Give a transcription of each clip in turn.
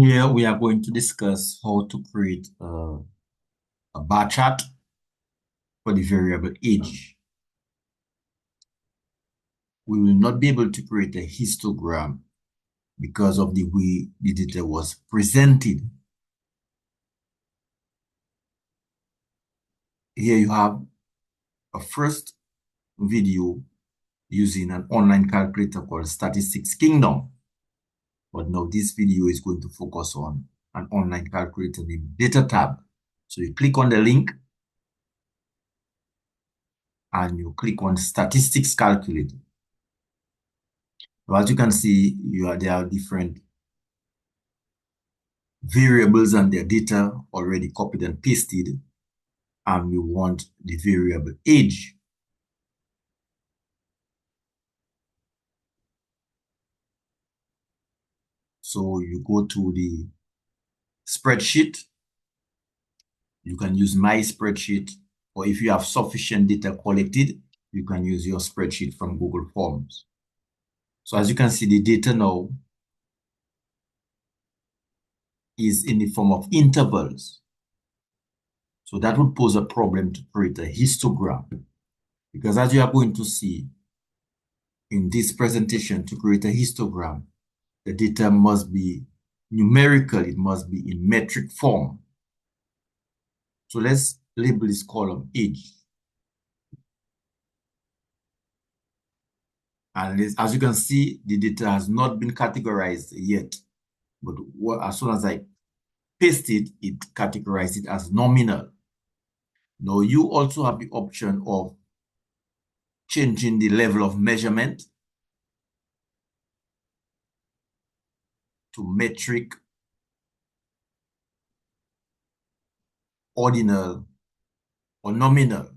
Here we are going to discuss how to create a bar chart for the variable age. We will not be able to create a histogram because of the way the data was presented. Here you have a first video using an online calculator called Statistics Kingdom. But now this video is going to focus on an online calculator named Data Tab. So you click on the link and you click on Statistics Calculator. So as you can see, there are different variables and their data already copied and pasted, and we want the variable age. So you go to the spreadsheet. You can use my spreadsheet, or if you have sufficient data collected, you can use your spreadsheet from Google Forms. So as you can see, the data now is in the form of intervals. So that would pose a problem to create a histogram, because as you are going to see in this presentation, to create a histogram, the data must be numerical, it must be in metric form. So let's label this column age. And as you can see, the data has not been categorized yet. But as soon as I paste it, it categorized it as nominal. Now you also have the option of changing the level of measurement to metric, ordinal, or nominal.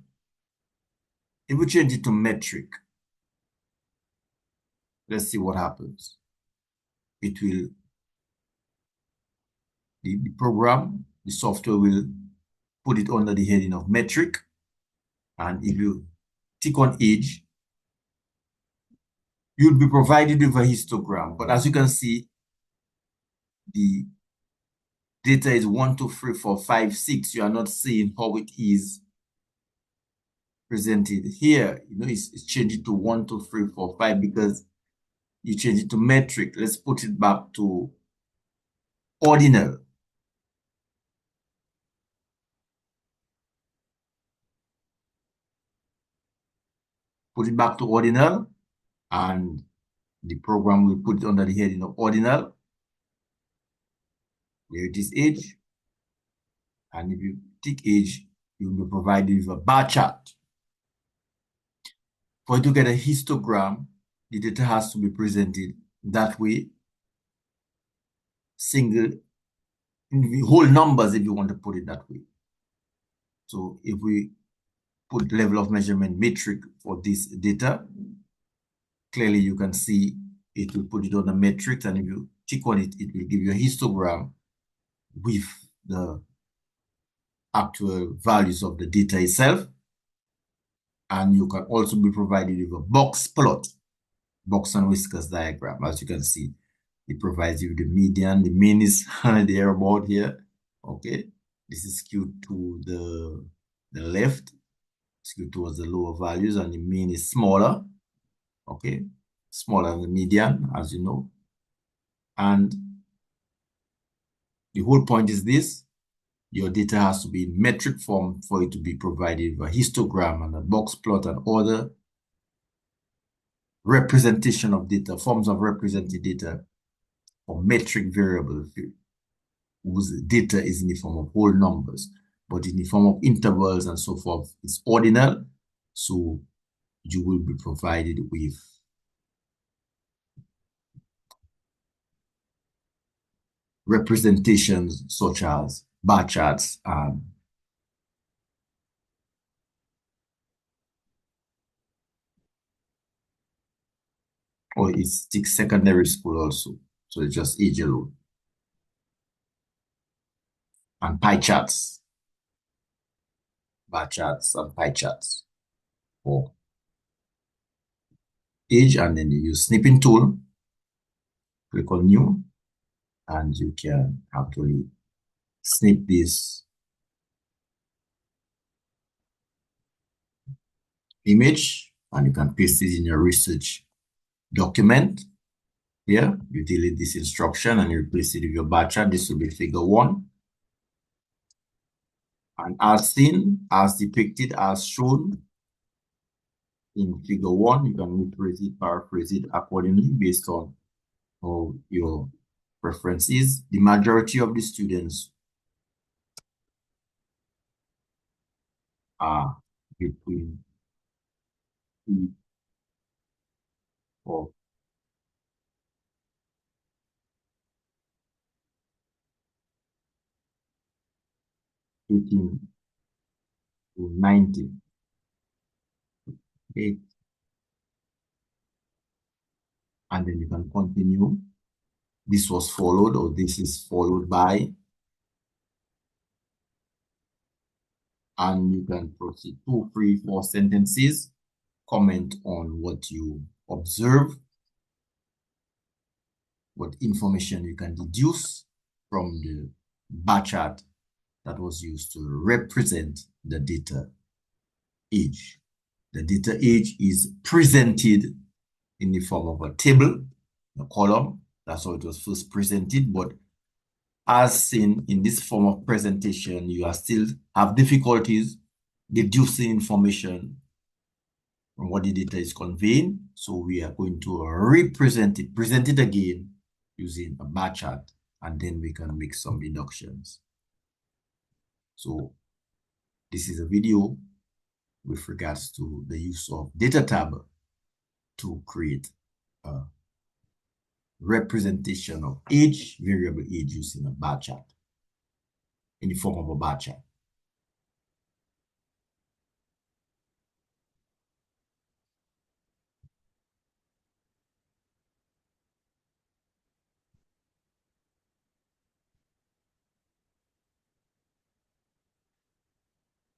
If we change it to metric, let's see what happens. It will, the program, the software will put it under the heading of metric. And if you tick on age, you'll be provided with a histogram. But as you can see, the data is 1, 2, 3, 4, 5, 6. You are not seeing how it is presented here. It's changed to 1, 2, 3, 4, 5 because you change it to metric. Let's put it back to ordinal. Put it back to ordinal, and the program will put it under the heading of ordinal. There it is, age. And if you tick age, you'll be provided with a bar chart. For you to get a histogram, the data has to be presented that way. Single, whole numbers if you want to put it that way. So if we put level of measurement metric for this data, clearly you can see it will put it on the metric, and if you tick on it, it will give you a histogram with the actual values of the data itself. And you can also be provided with a box plot, box and whiskers diagram. As you can see, it provides you with the median. The mean is there about here. Okay, this is skewed to the left, skewed towards the lower values, and the mean is smaller. Okay, smaller than the median, as you know. And the whole point is this: your data has to be in metric form for it to be provided with a histogram and a box plot and other representation of data, forms of represented data for metric variable whose data is in the form of whole numbers, but in the form of intervals and so forth, it's ordinal. So you will be provided with representations such as bar charts and or it's secondary school also. So it's just age alone. And pie charts, bar charts and pie charts for age. And then you use snipping tool, click on new, and you can actually snip this image and you can paste it in your research document. Here, you delete this instruction and you replace it with your bar chart. This will be figure 1. And as seen, as depicted, as shown in figure 1, you can rephrase it, paraphrase it accordingly based on how your preference is. The majority of the students are between 3 or 18 to 19. Okay. And then you can continue. This was followed, or this is followed by, and you can proceed 2, 3, 4 sentences. Comment on what you observe, what information you can deduce from the bar chart that was used to represent the data age. The data age is presented in the form of a table, a column. That's how it was first presented. But as seen in this form of presentation, you are still have difficulties deducing information from what the data is conveying. So we are going to represent it, present it again using a bar chart, and then we can make some deductions. So this is a video with regards to the use of data tab to create a representation of age, variable age using a bar chart, in the form of a bar chart.